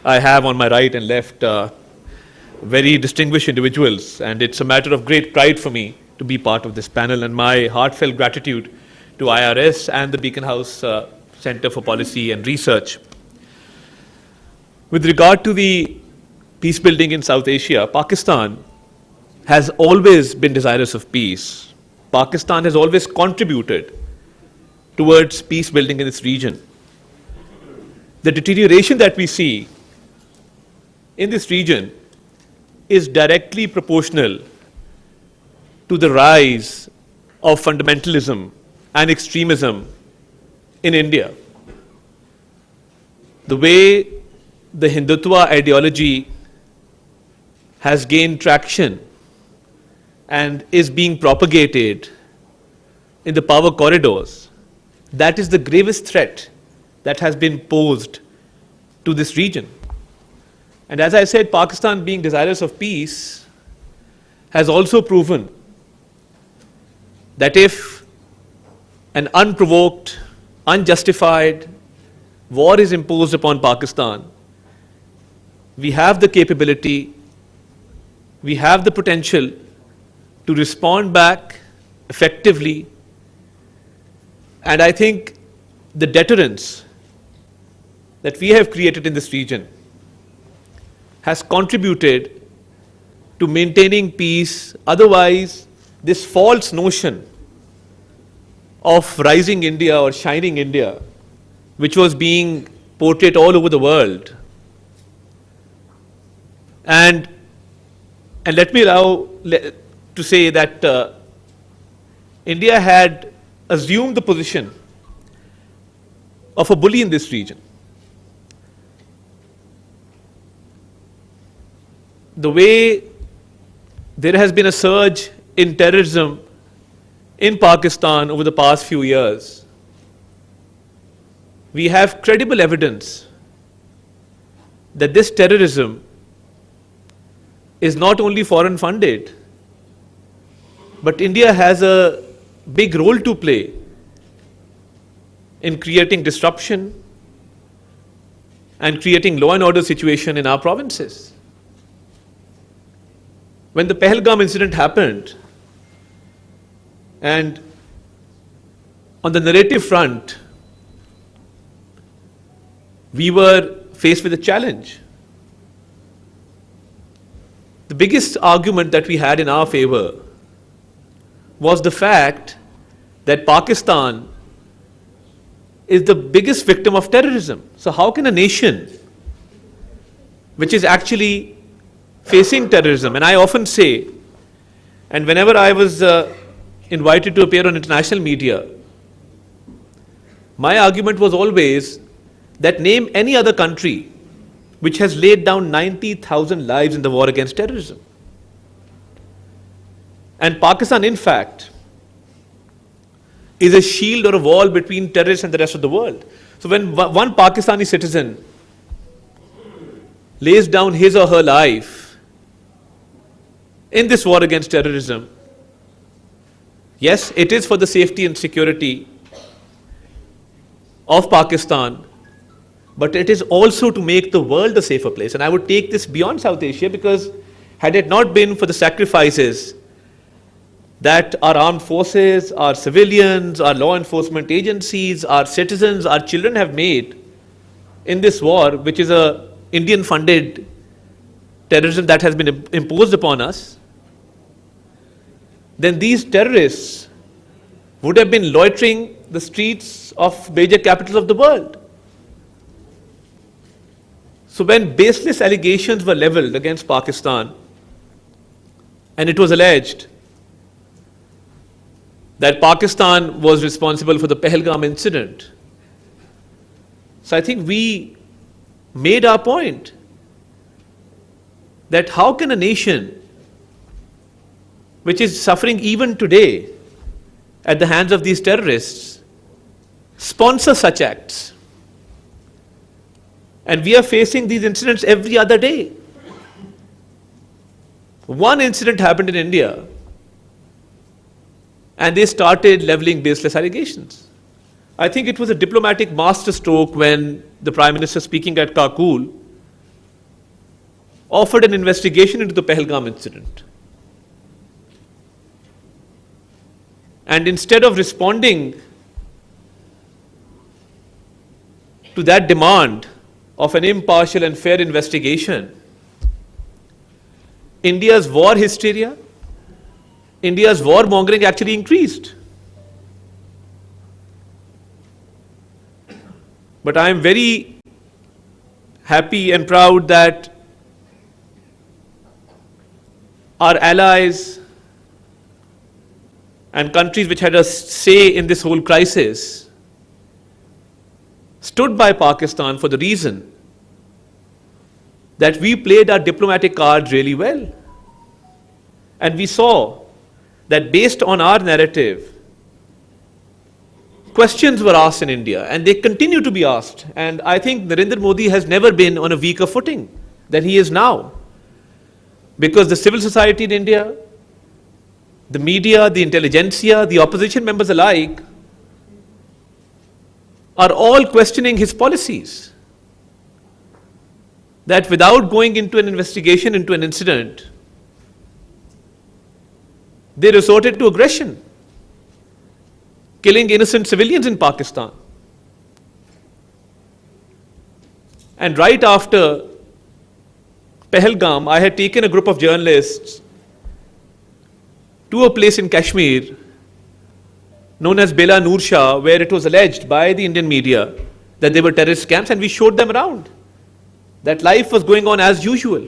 I have on my right and left very distinguished individuals, and it's a matter of great pride for me to be part of this panel, and my heartfelt gratitude to IRS and the Beacon House Center for Policy and Research. With regard to the peace building in South Asia, Pakistan has always been desirous of peace. Pakistan has always contributed towards peace building in this region. The deterioration that we see in this region is directly proportional to the rise of fundamentalism and extremism in India. The way the Hindutva ideology has gained traction and is being propagated in the power corridors, that is the gravest threat that has been posed to this region. And as I said, Pakistan, being desirous of peace, has also proven that if an unprovoked, unjustified war is imposed upon Pakistan, we have the capability, we have the potential to respond back effectively. And I think the deterrence that we have created in this region has contributed to maintaining peace. Otherwise, this false notion of rising India or shining India, which was being portrayed all over the world. And let me allow to say that India had assumed the position of a bully in this region. The way there has been a surge in terrorism in Pakistan over the past few years, we have credible evidence that this terrorism is not only foreign funded, but India has a big role to play in creating disruption and creating law and order situation in our provinces. When the Pahalgam incident happened, and on the narrative front, we were faced with a challenge. The biggest argument that we had in our favor was the fact that Pakistan is the biggest victim of terrorism. So how can a nation which is actually facing terrorism, and I often say, and whenever I was invited to appear on international media, my argument was always that name any other country which has laid down 90,000 lives in the war against terrorism. And Pakistan, in fact, is a shield or a wall between terrorists and the rest of the world. So when one Pakistani citizen lays down his or her life in this war against terrorism, yes, it is for the safety and security of Pakistan, but it is also to make the world a safer place. And I would take this beyond South Asia, because had it not been for the sacrifices that our armed forces, our civilians, our law enforcement agencies, our citizens, our children have made in this war, which is a Indian-funded terrorism that has been imposed upon us, then these terrorists would have been loitering the streets of major capitals of the world. So when baseless allegations were leveled against Pakistan, and it was alleged that Pakistan was responsible for the Pahalgam incident, so I think we made our point that how can a nation which is suffering even today at the hands of these terrorists sponsor such acts? And we are facing these incidents every other day. One incident happened in India, and they started leveling baseless allegations. I think it was a diplomatic masterstroke when the Prime Minister, speaking at Kakul, offered an investigation into the Pahalgam incident. And instead of responding to that demand of an impartial and fair investigation, India's war hysteria, India's warmongering actually increased. But I am very happy and proud that our allies and countries which had a say in this whole crisis stood by Pakistan for the reason that we played our diplomatic cards really well. And we saw that based on our narrative, questions were asked in India, and they continue to be asked. And I think Narendra Modi has never been on a weaker footing than he is now. Because the civil society in India, the media, the intelligentsia, the opposition members alike are all questioning his policies. That without going into an investigation into an incident, they resorted to aggression, killing innocent civilians in Pakistan. And right after Pahalgam, I had taken a group of journalists to a place in Kashmir known as Bela Noor Shah, where it was alleged by the Indian media that they were terrorist camps, and we showed them around that life was going on as usual.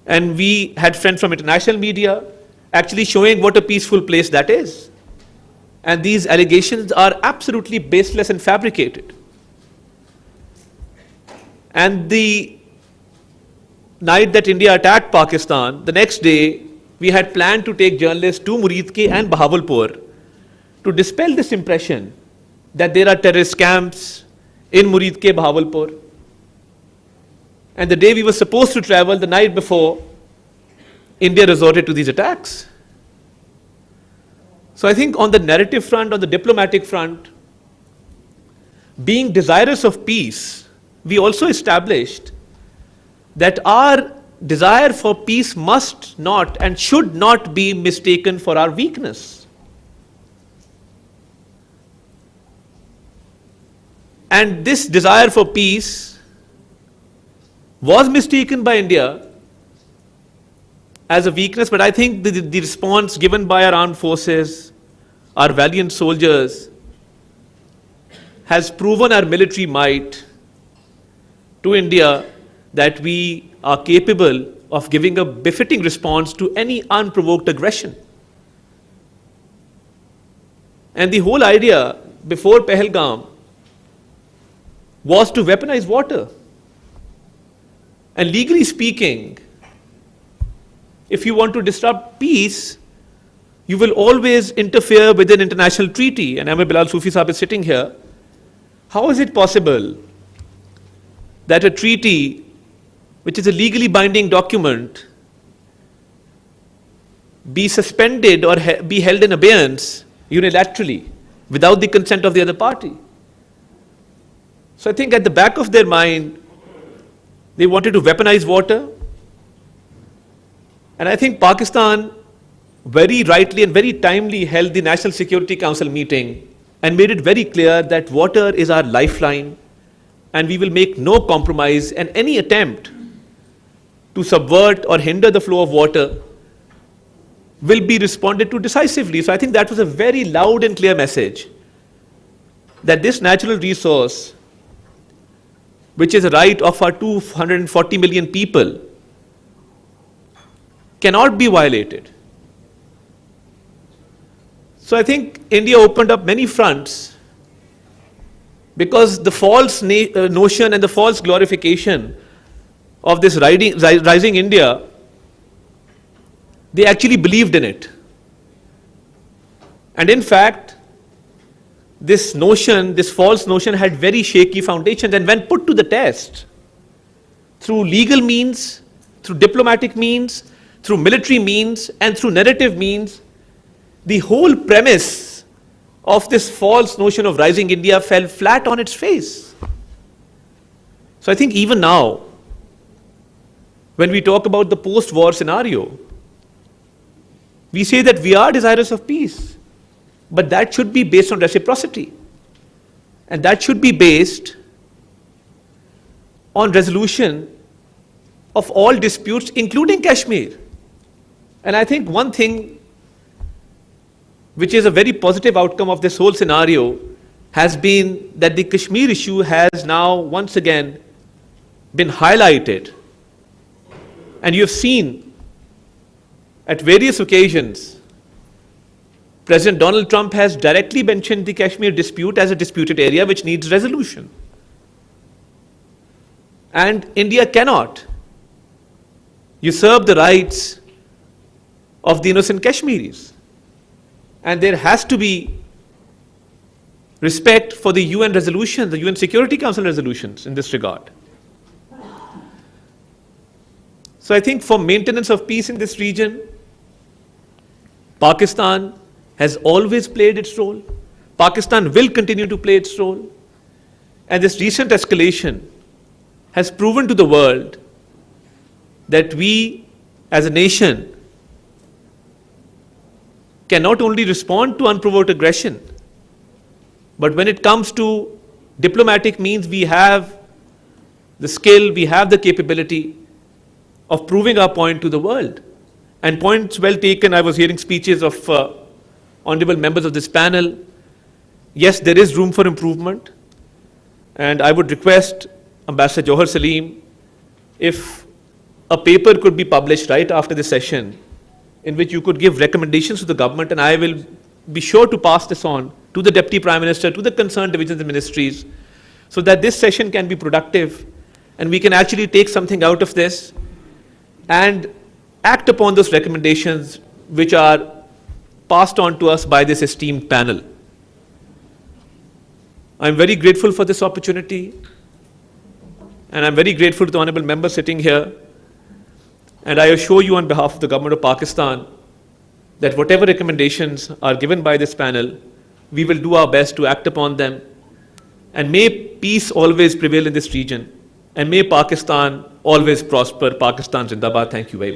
And we had friends from international media actually showing what a peaceful place that is. And these allegations are absolutely baseless and fabricated. And the night that India attacked Pakistan, the next day, we had planned to take journalists to Muridke and Bahawalpur to dispel this impression that there are terrorist camps in Muridke, Bahawalpur. And the day we were supposed to travel, the night before, India resorted to these attacks. So I think on the narrative front, on the diplomatic front, being desirous of peace, we also established that our desire for peace must not and should not be mistaken for our weakness. And this desire for peace was mistaken by India as a weakness, but I think the response given by our armed forces, our valiant soldiers, has proven our military might to India, that we are capable of giving a befitting response to any unprovoked aggression. And the whole idea before Pahalgam was to weaponize water. And legally speaking, if you want to disrupt peace, you will always interfere with an international treaty. And Amir Bilal Sufi Sahib is sitting here. How is it possible that a treaty, which is a legally binding document, be suspended or be held in abeyance unilaterally without the consent of the other party? So I think at the back of their mind, they wanted to weaponize water. And I think Pakistan very rightly and very timely held the National Security Council meeting and made it very clear that water is our lifeline, and we will make no compromise, and any attempt to subvert or hinder the flow of water will be responded to decisively. So I think that was a very loud and clear message that this natural resource, which is a right of our 240 million people, cannot be violated. So I think India opened up many fronts, because the false notion and the false glorification of this rising India, they actually believed in it. And in fact, this notion, this false notion, had very shaky foundations, and when put to the test through legal means, through diplomatic means, through military means, and through narrative means, the whole premise of this false notion of rising India fell flat on its face. So I think even now, when we talk about the post-war scenario, we say that we are desirous of peace, but that should be based on reciprocity. And that should be based on resolution of all disputes, including Kashmir. And I think one thing which is a very positive outcome of this whole scenario has been that the Kashmir issue has now once again been highlighted. And you have seen at various occasions, President Donald Trump has directly mentioned the Kashmir dispute as a disputed area which needs resolution. And India cannot usurp the rights of the innocent Kashmiris. And there has to be respect for the UN resolutions, the UN Security Council resolutions in this regard. So I think for maintenance of peace in this region, Pakistan has always played its role. Pakistan will continue to play its role. And this recent escalation has proven to the world that we as a nation can not only respond to unprovoked aggression, but when it comes to diplomatic means, we have the skill, we have the capability of proving our point to the world. And points well taken. I was hearing speeches of honorable members of this panel. Yes, there is room for improvement. And I would request Ambassador Johar Salim, if a paper could be published right after the session in which you could give recommendations to the government, and I will be sure to pass this on to the Deputy Prime Minister, to the concerned divisions and ministries, so that this session can be productive and we can actually take something out of this and act upon those recommendations which are passed on to us by this esteemed panel. I'm very grateful for this opportunity, and I'm very grateful to the honorable member sitting here. And I assure you on behalf of the government of Pakistan that whatever recommendations are given by this panel, we will do our best to act upon them. And may peace always prevail in this region. And may Pakistan always prosper. Pakistan Zindabad. Thank you very much.